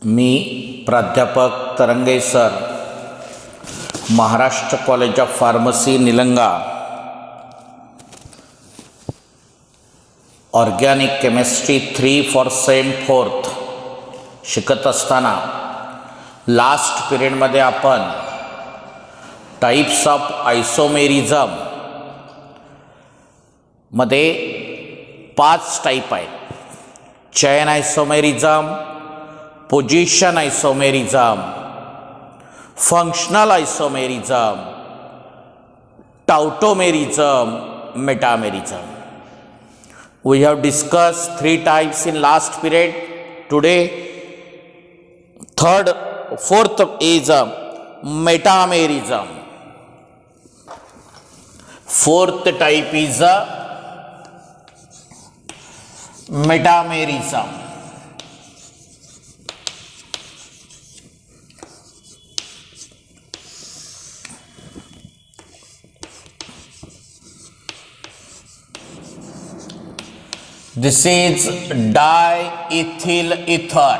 मी प्राध्यापक तरंगे sir, Maharashtra college of pharmacy Nilanga, organic chemistry 3 for same 4th शिकत असताना लास्ट पिरियडमध्ये आपण टाइप्स ऑफ आयसोमेरिझम मध्ये 5 टाइप आहेत. Chain isomerism, position isomerism, functional isomerism, tautomerism, metamerism. We have discussed 3 types in last period. Today, 4th is metamerism. 4th type is metamerism. This is diethyl ether.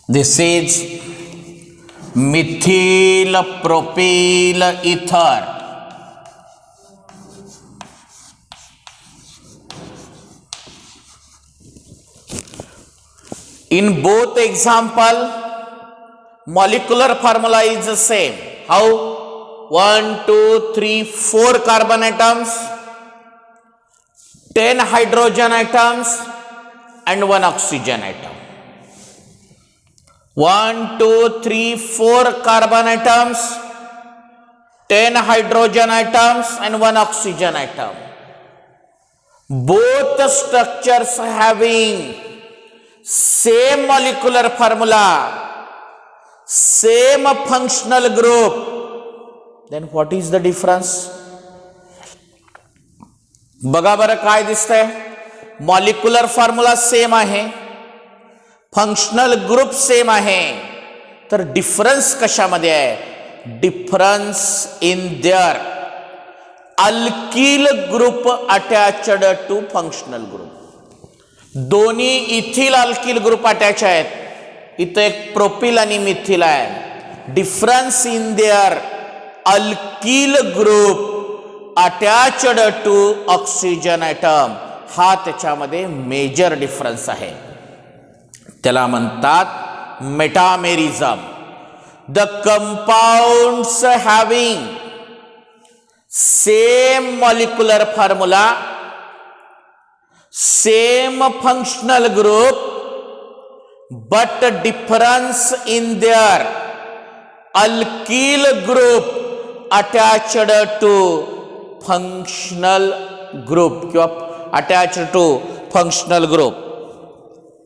This is methyl propyl ether. In both example, molecular formula is the same. How? 1, 2, 3, 4 carbon atoms, 10 hydrogen atoms, and 1 oxygen atom. 1, 2, 3, 4 carbon atoms, 10 hydrogen atoms, and 1 oxygen atom. Both structures having same molecular formula, same functional group. Then what is the difference? बघा बरं काय दिसतंय. Molecular formula same आहे, functional group same आहे, तर difference कशामध्ये आहे? Difference in their alkyl group attached to functional group. दोन्ही इथिल अल्किल ग्रुप अटॅच आहेत. इथं एक प्रोपिल आणि मिथिल आहे. Difference in their alkyl group attached to oxygen atom, हा त्याच्यामध्ये मेजर डिफरन्स आहे. त्याला म्हणतात metamerism. The compounds having same molecular formula, same functional group, but difference in their alkyl group attached to functional group किंवा attached to functional group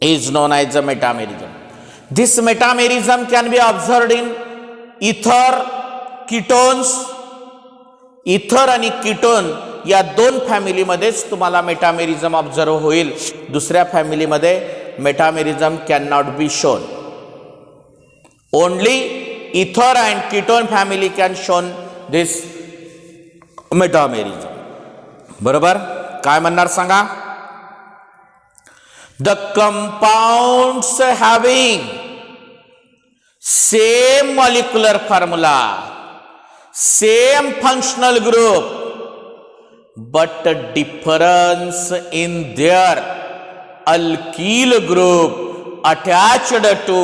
is known as a metamerism. This metamerism can be observed in ether, ketones. Ether आणि ketone या 2 फॅमिलीमध्येच तुम्हाला metamerism observe होईल. दुसऱ्या फॅमिलीमध्ये metamerism can not be shown. Only ether and ketone family can shown this metamerism. बरोबर? काय म्हणणार सांगा? The compounds having same molecular formula, same functional group, but difference in their alkyl group attached to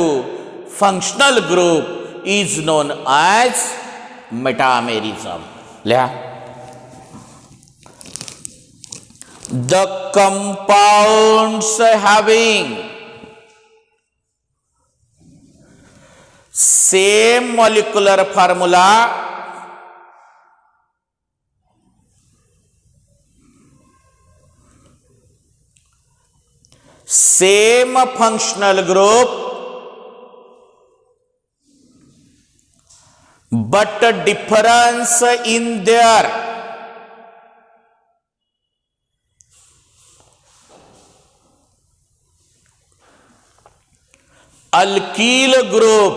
functional group is known as metamerism. लिहा. The compounds having same molecular formula, same functional group, but difference in their alkyl group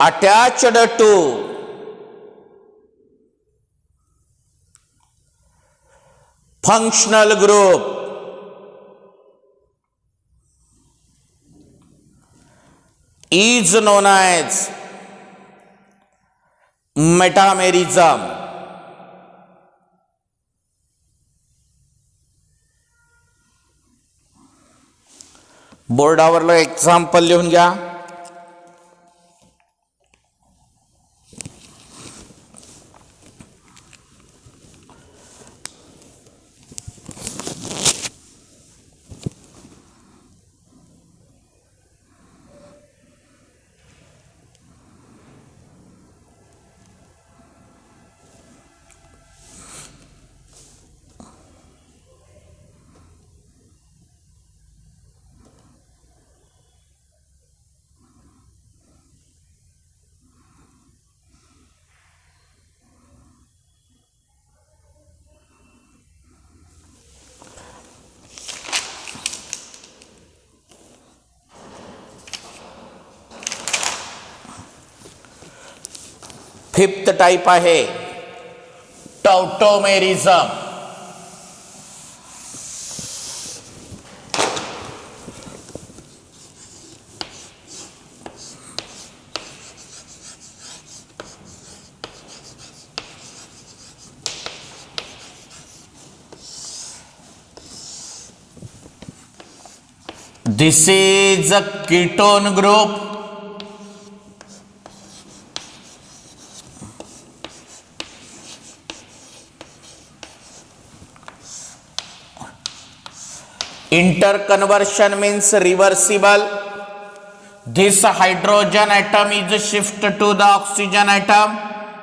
attached to functional group is known as metamerism. बोर्डावरलं example लिहून घ्या. Fifth type आहे टॉटोमेरिझम. This is a ketone group. Interconversion means reversible. This hydrogen atom is shifted to the oxygen atom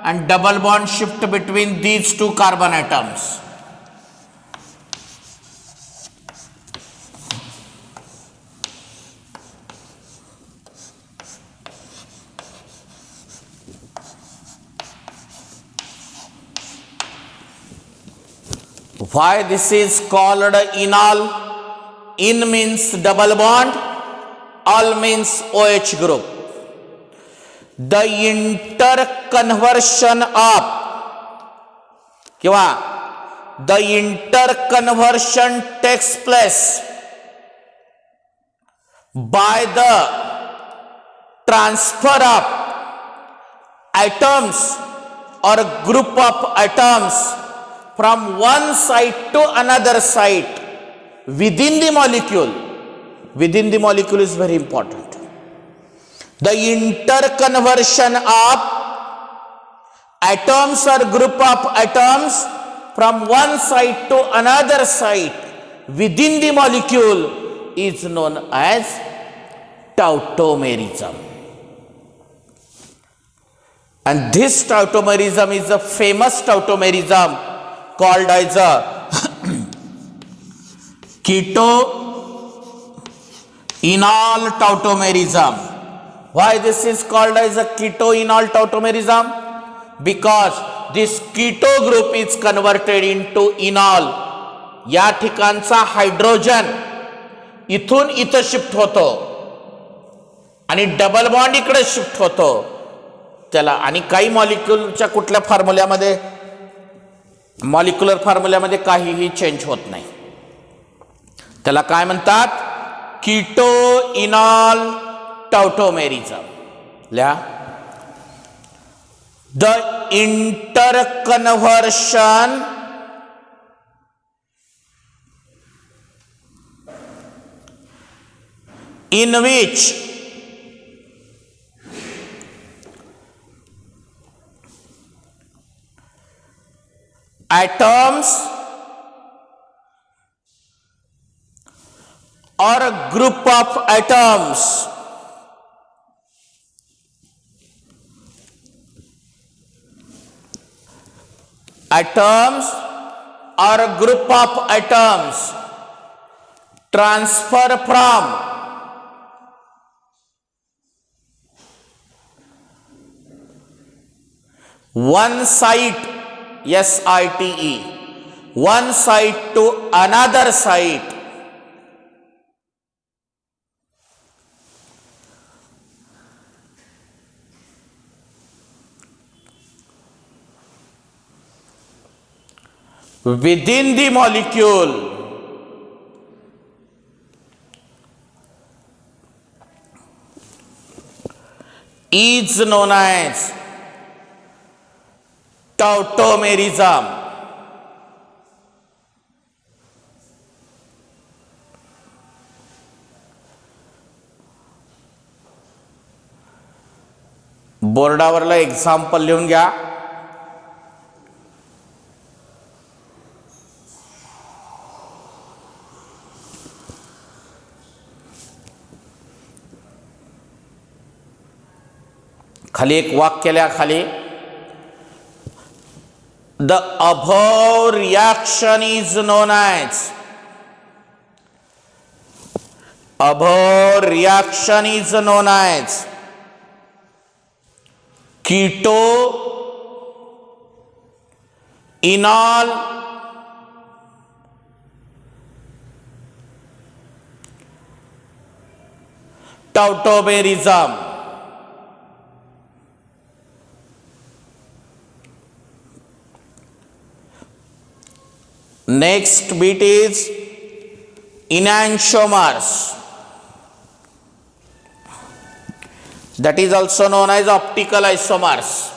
and double bond shift between these two carbon atoms. Why this is called enol? In means double bond, ol means OH group. The interconversion of किंवा the interconversion takes place by the transfer of atoms or group of atoms from one site to another site within the molecule. Within the molecule is very important. The interconversion of atoms or group of atoms from one site to another site within the molecule is known as tautomerism. And this tautomerism is a famous tautomerism called as a keto-enol tautomerism. Why this is called as a keto-enol tautomerism? Because this keto group is converted into enol. या ठिकाणचा hydrogen इथून इथं shift होतो आणि double bond इकडे shift होतो. त्याला आणि काही मॉलिक्युलच्या कुठल्या फॉर्म्युल्यामध्ये मॉलिक्युलर फॉर्म्युल्यामध्ये काहीही चेंज होत नाही. त्याला काय म्हणतात? कीटो-इनॉल टॉटोमेरिझम. ल्या the इंटरकन्व्हर्शन in which atoms or a group of atoms or a group of atoms transfer from one site, SITE, one site to another site. Within the molecule, is known as tautomerism. बोर्डावरला example लिहून घ्या. खाली एक वाक्य लिहा खाली. The above reaction is known as. Above reaction is known as keto enol tautomerism. Next bit is enantiomers. That is also known as optical isomers.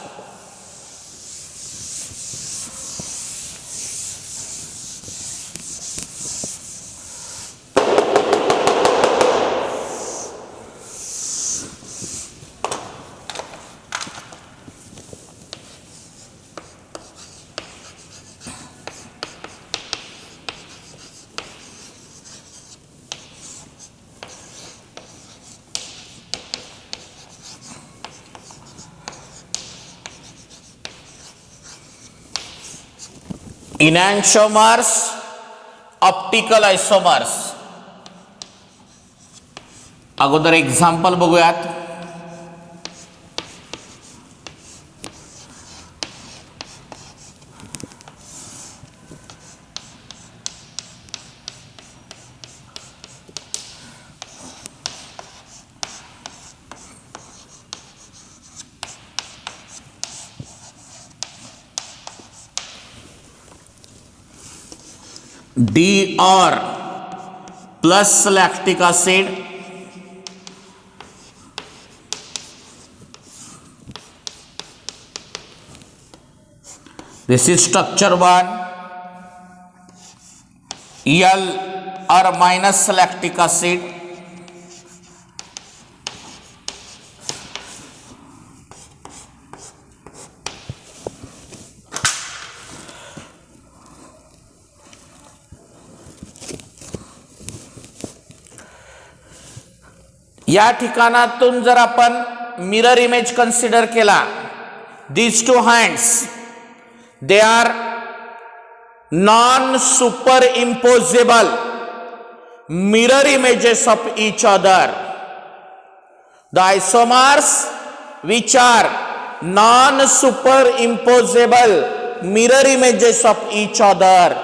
Enantiomers, optical आयसोमर्स. अगोदर example बघूयात. DR plus lactic acid, this is structure 1. L or minus lactic acid, या ठिकाणातून जर आपण mirror image consider केला, these two hands, they are non superimposable mirror images of each other. The isomers which are non superimposable mirror images of each other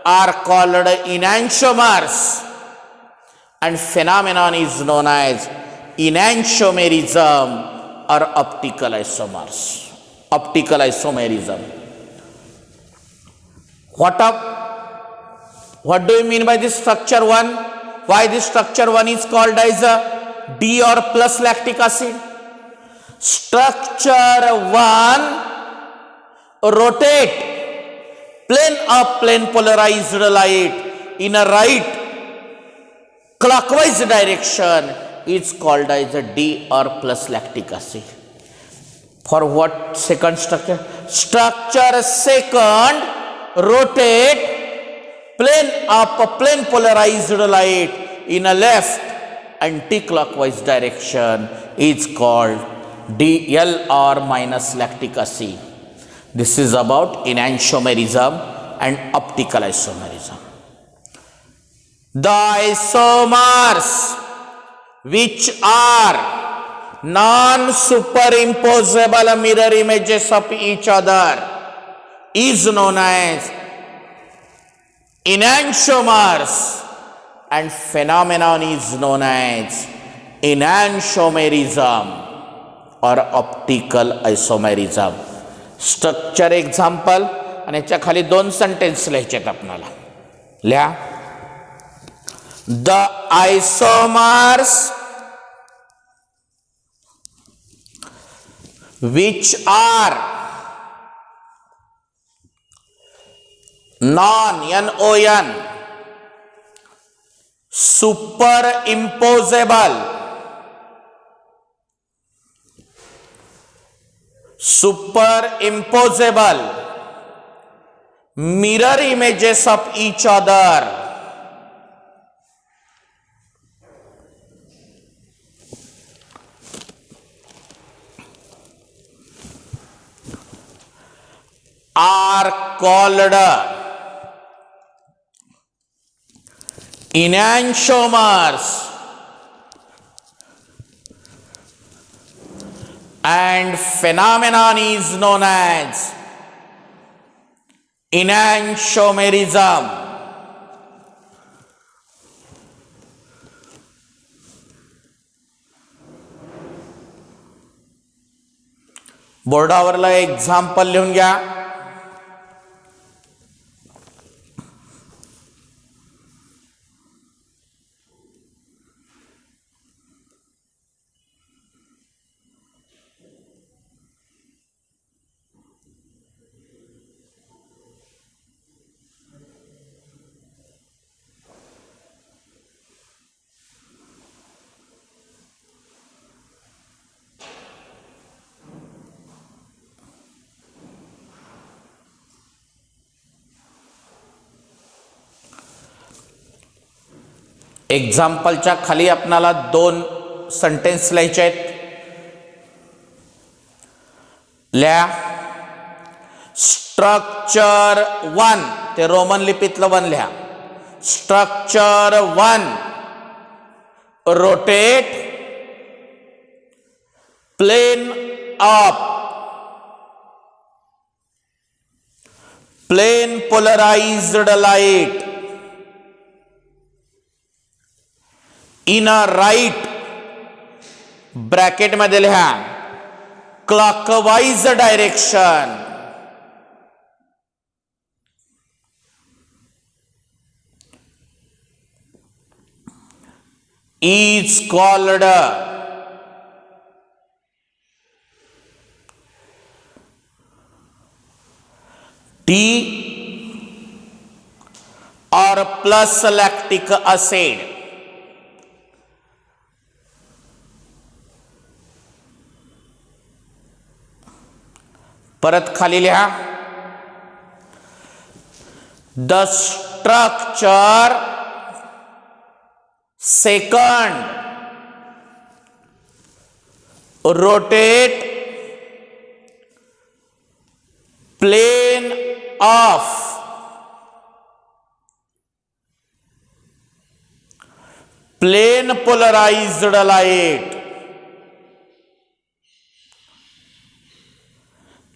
are called enantiomers, and phenomenon is known as enantiomerism or optical isomers. Optical isomerism. What do you mean by this structure 1? Why this structure 1 is called as a D or plus lactic acid? Structure 1 rotate plane polarized light in a right clockwise direction is called as a D or plus lactic acid. For what second structure? Structure second rotate plane polarized light in a left anti-clockwise direction is called DL or minus lactic acid. This is about enantiomerism and optical isomerism. The isomers which are non-superimposable mirror images of each other is known as enantiomers, and phenomenon is known as enantiomerism or optical isomerism. Structure example आणि याच्या खाली 2 sentence लिहायचे आपल्याला. लिहा. The isomers which are non superimposable mirror images of each other are called enantiomers, and phenomenon is known as enantiomerism. बोर्डावरला example लिहून घ्या. एक्झाम्पलच्या खाली आपणाला 2 सेंटेन्स लिहायचे आहेत. लिहा. स्ट्रक्चर 1 ते रोमन लिपीतलं 1 लिहा. Structure 1 rotate plane of plane polarized light in a right bracket मध्ये लिहा clockwise direction is called T or plus lactic acid. परत खाली लिहा. The structure second rotate plane of plane polarized light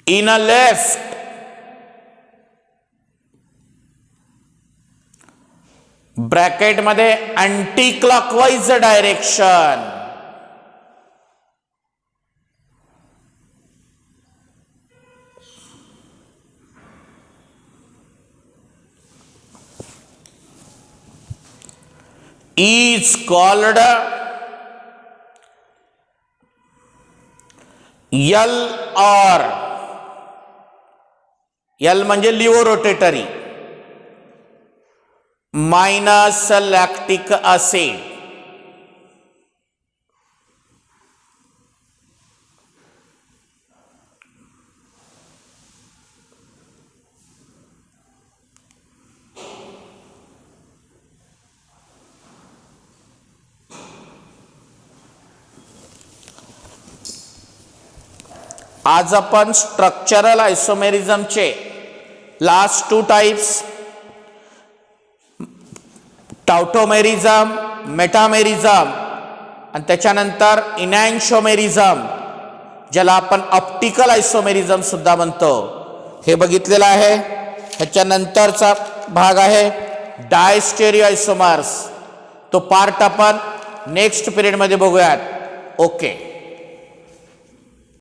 in a left bracket मध्ये anticlockwise direction is called L or L म्हणजे laevorotatory minus lactic acid आज आपण structural आयसोमेरिझमचे last 2 types tautomerism metamerism आणि त्याच्यानंतर इनॅन्शिओमेरिझम ज्याला आपण optical isomerism सुद्धा म्हणतो हे बघितलेलं आहे. ह्याच्या नंतरचा भाग आहे डायस्टेरिओ आयसोमर्स. तो पार्ट आपण नेक्स्ट पिरियडमध्ये बघूयात. ओके.